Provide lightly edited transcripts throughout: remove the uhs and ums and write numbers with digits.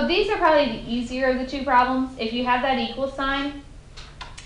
So these are probably the easier of the two problems. If you have that equal sign,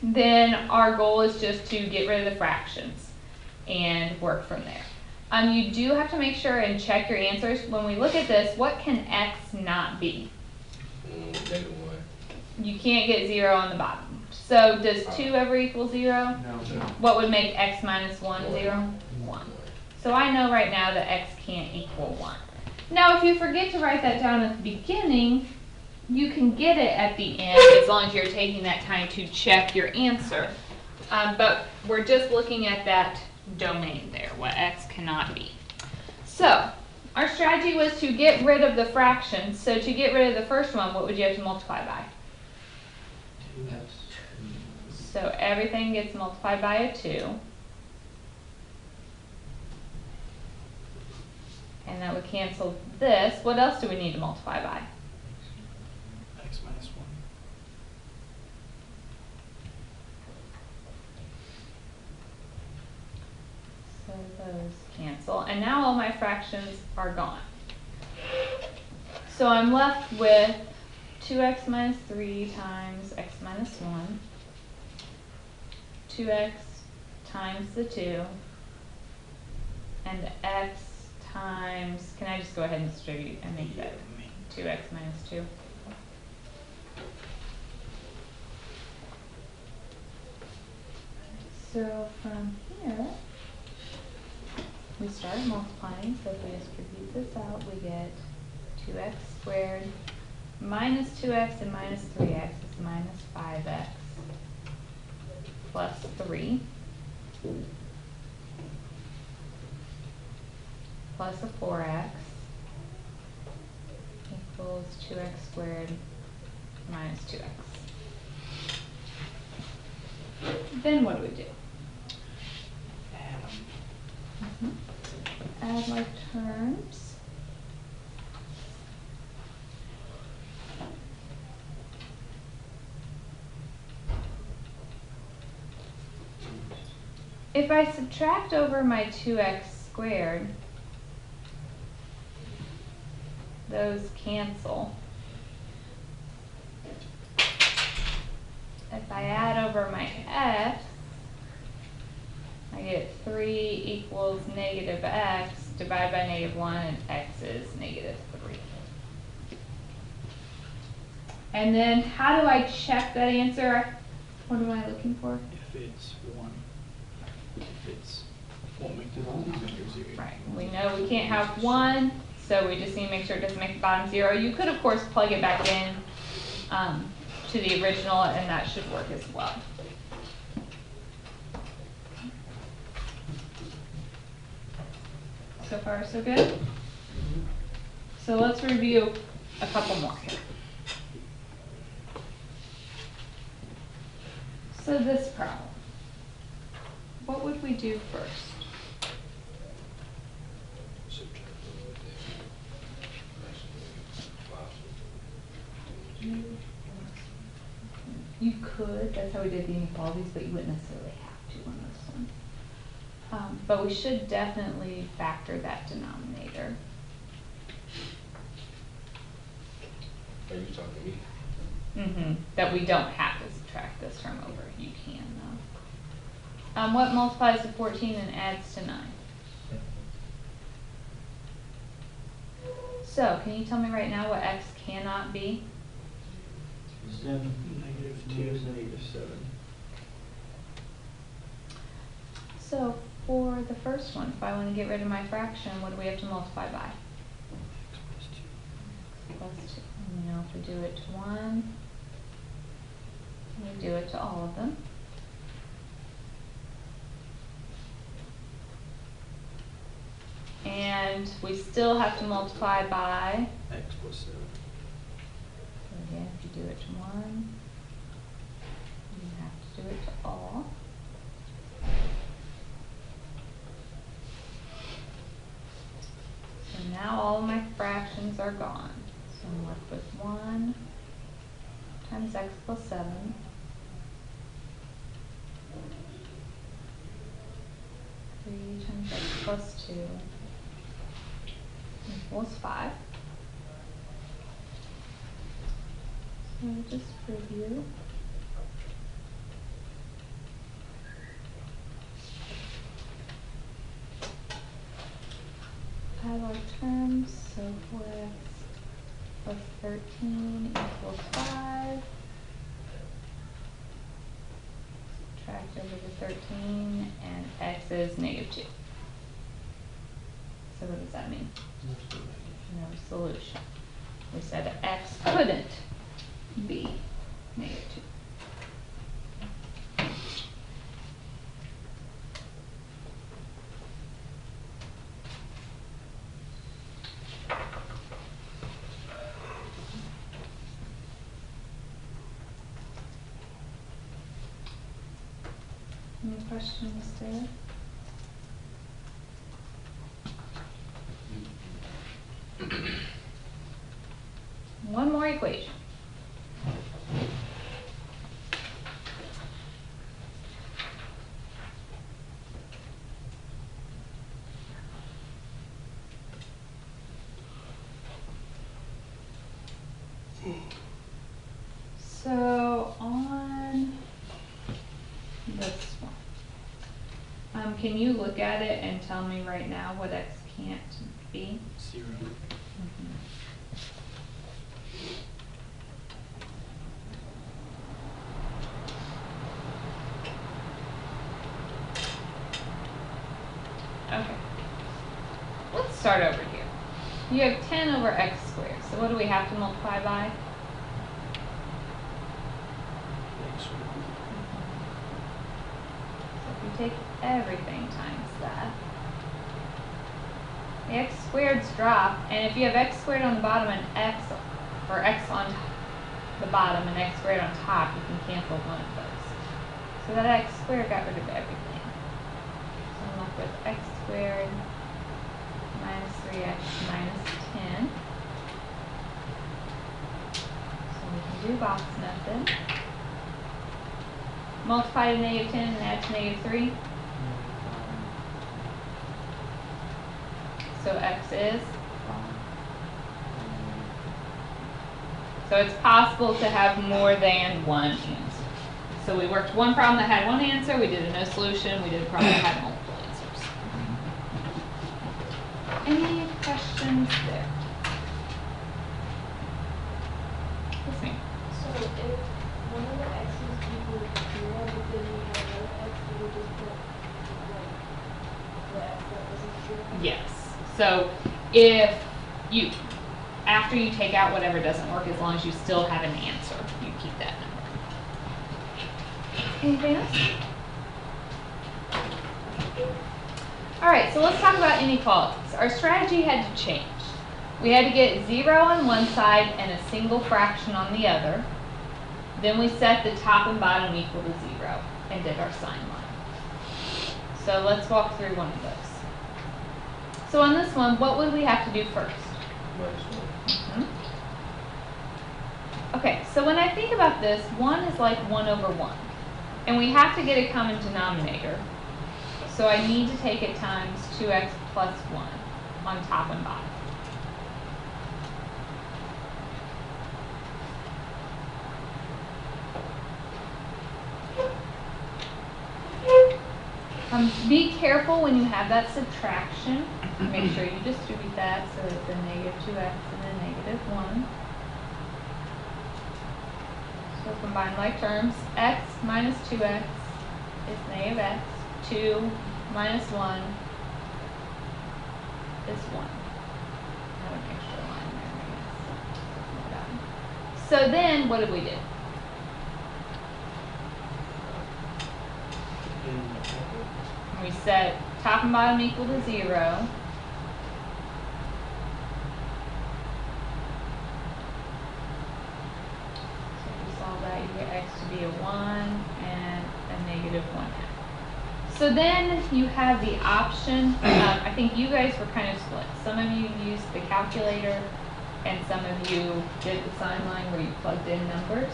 then our goal is just to get rid of the fractions and work from there. You do have to make sure and check your answers. When we look at this, what can x not be? -1. You can't get 0 on the bottom. So does 2 ever equal 0? No. What would make x minus 1 0? 1. So I know right now that x can't equal 1. Now if you forget to write that down at the beginning, you can get it at the end as long as you're taking that time to check your answer. But we're just looking at that domain there, what x cannot be. So our strategy was to get rid of the fractions. So to get rid of the first one, what would you have to multiply by? 2x. So everything gets multiplied by a 2. And that would cancel this. What else do we need to multiply by? X minus 1. So those cancel. And now all my fractions are gone. So I'm left with 2x minus 3 times x minus 1. 2x times the 2. And x times, can I just go ahead and distribute and make that 2x minus 2? So from here, we start multiplying, so if we distribute this out, we get 2x squared minus 2x and minus 3x is minus 5x plus 3 plus a 4x equals 2x squared minus 2x. Then what do we do? Add like terms. If I subtract over my 2x squared, those cancel. If I add over my x, I get 3 equals negative x, divided by negative 1, and x is negative 3. And then how do I check that answer? What am I looking for? If it's 1. If it's won't make the bottom figure 0. Right. We know we can't have 1, so we just need to make sure it doesn't make the bottom 0. You could, of course, plug it back in to the original, and that should work as well. So far, so good? So let's review a couple more here. So this problem, what would we do first? You could, that's how we did the inequalities, but you wouldn't necessarily have to on this one. But we should definitely factor that denominator. Are you talking to me? That we don't have to subtract this term over. You can though. What multiplies to 14 and adds to 9? So, can you tell me right now what x cannot be? 7. Negative 2 is negative 7. So, for the first one, if I want to get rid of my fraction, what do we have to multiply by? X plus 2. Plus 2. And now if we do it to 1, we do it to all of them. And we still have to multiply by, X plus 7. so again, if you do it to 1, you have to do it to all. So now all my fractions are gone. So I'm left with 1 times x plus 7 3 times x plus 2 equals 5. we'll just review. Have our terms, so 4x plus 13 equals 5. Subtract over the 13, and x is negative 2. So what does that mean? No solution. We said that x couldn't be negative 2. Any questions there? One more equation. So on this one, can you look at it and tell me right now what x can't be? 0. Okay. Let's start over here. You have 10 over x squared. So what do we have to multiply by? So if you take everything times that, the x squareds drop, and if you have x squared on the bottom and x on the bottom and x squared on top, you can cancel one of those. So that x squared got rid of everything. So I'm left with x squared minus 3x minus 10. So we can do box method. Multiply to negative 10 and add to negative 3. So x is? So it's possible to have more than one answer. So we worked one problem that had one answer, we did a no solution, we did a problem that had multiple answers. Any questions there? Yes, ma'am. So if one of the x's equals 0, but then we have another x, we would just put like the x that wasn't 0? Yes. So if you, after you take out whatever doesn't work, as long as you still have an answer, you keep that number. Anything else? All right, so let's talk about inequalities. Our strategy had to change. We had to get 0 on one side and a single fraction on the other. Then we set the top and bottom equal to 0 and did our sign line. So let's walk through one of those. So on this one, what would we have to do first? Okay, so when I think about this, 1 is like 1 over 1. And we have to get a common denominator. So I need to take it times 2x plus 1 on top and bottom. Be careful when you have that subtraction. Make sure you distribute that so it's a negative 2x and a negative 1. So combine like terms. X minus 2x is negative x. 2 minus 1 is 1. I have an extra line there, I guess. So then, what did we do? We set top and bottom equal to 0. So if you solve that, you get x to be a 1 and a negative 1/2. So then you have the option, I think you guys were kind of split. Some of you used the calculator and some of you did the sign line where you plugged in numbers.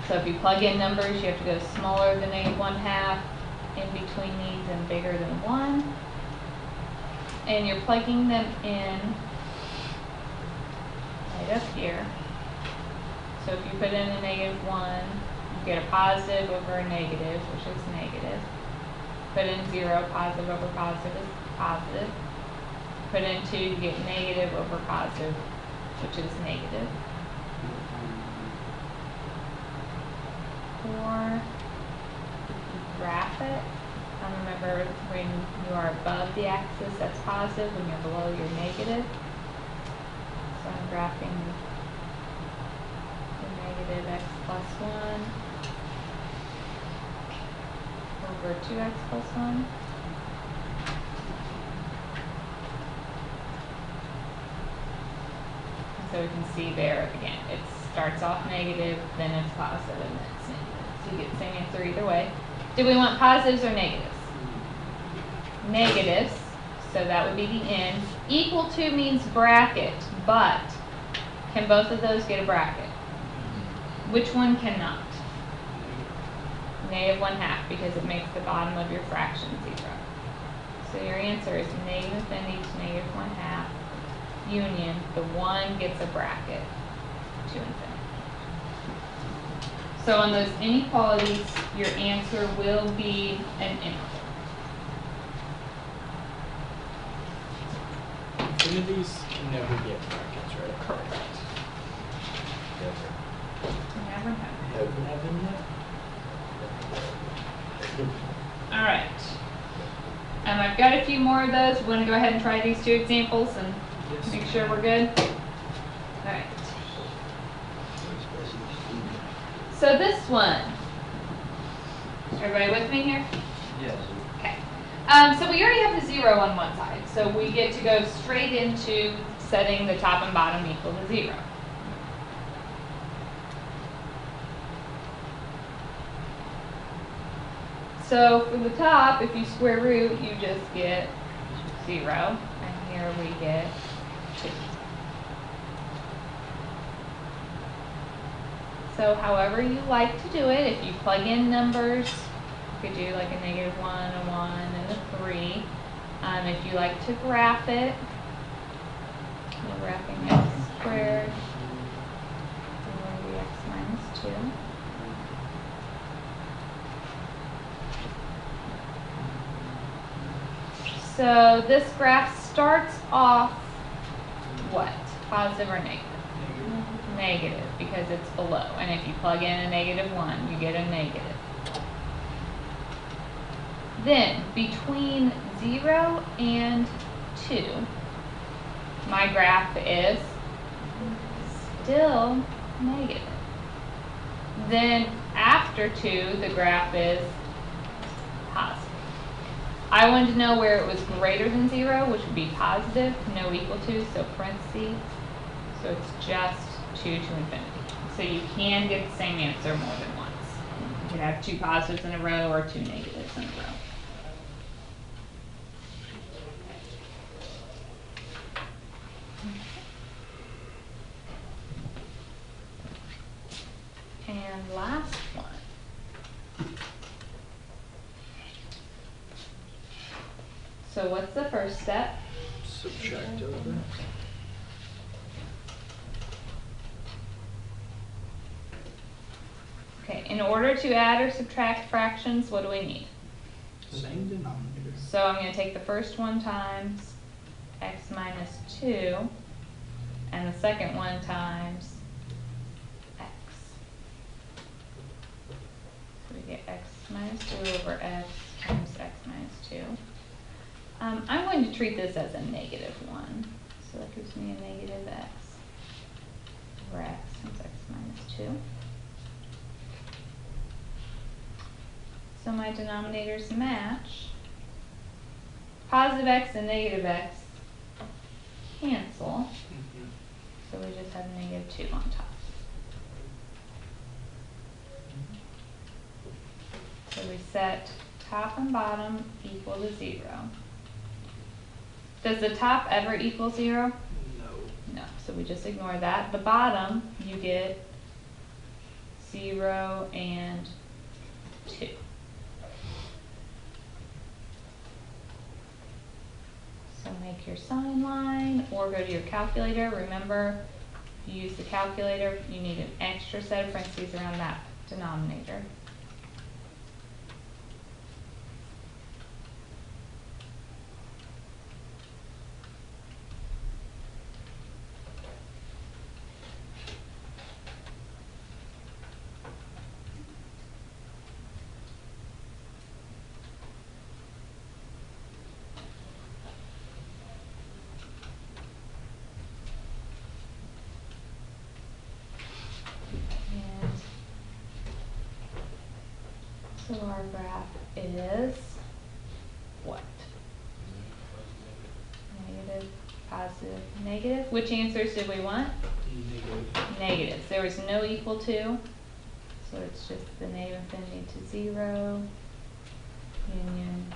So if you plug in numbers, you have to go smaller than negative 1/2, in between these and bigger than 1. And you're plugging them in right up here. put in a -1, you get a positive over a negative, which is negative. Put in 0, positive over positive is positive. Put in 2, you get negative over positive, which is negative. Or if you graph it, remember when you are above the axis, that's positive. When you're below, you're negative. So I'm graphing the negative x plus 1 over 2x plus 1. And so we can see there again, it starts off negative, then it's positive, and then it's negative. So you get the same answer either way. Do we want positives or negatives? Negatives, so that would be the end. Equal to means bracket, but can both of those get a bracket? Which one cannot? -1/2, because it makes the bottom of your fraction 0. So your answer is negative infinity to -1/2 union, the 1 gets a bracket to infinity. So on those inequalities, your answer will be an integral. Infinities can never get brackets, right? Correct. Never. Never have. Never. Alright. I've got a few more of those. We want to go ahead and try these 2 examples and Yes. make sure we're good. Alright. So this one. Everybody with me here? Yes. Okay. So we already have the 0 on one side. So we get to go straight into setting the top and bottom equal to 0. So for the top, if you square root, you just get 0, and here we get 2. So however you like to do it, if you plug in numbers, you could do like a -1, a 1, and a 3. If you like to graph it, we're graphing x squared over the x minus 2. So this graph starts off what? Positive or negative? Negative, because it's below. And if you plug in a -1, you get a negative. Then, between 0 and 2, my graph is still negative. Then, after 2, the graph is positive. I wanted to know where it was greater than 0, which would be positive, no equal to, so parentheses. So it's just 2 to infinity. So you can get the same answer more than once. You could have 2 positives in a row or 2 negatives in a row. And last one. So what's the first step? Subtract over. Okay, in order to add or subtract fractions, what do we need? Same denominator. So I'm going to take the first one times x minus 2, and the second one times x. So we get x minus 2 over x times x minus 2. I'm going to treat this as a -1. So that gives me a negative x over x times x minus 2. So my denominators match. Positive x and negative x cancel. So we just have -2 on top. So we set top and bottom equal to 0. Does the top ever equal 0? No. No, so we just ignore that. The bottom, you get 0 and 2. So make your sign line or go to your calculator. Remember, If you use the calculator, you need an extra set of parentheses around that denominator. And so our graph is what? Negative, positive, negative. Which answers did we want? Negative. Negatives. There was no equal to, so it's just the negative infinity to 0, union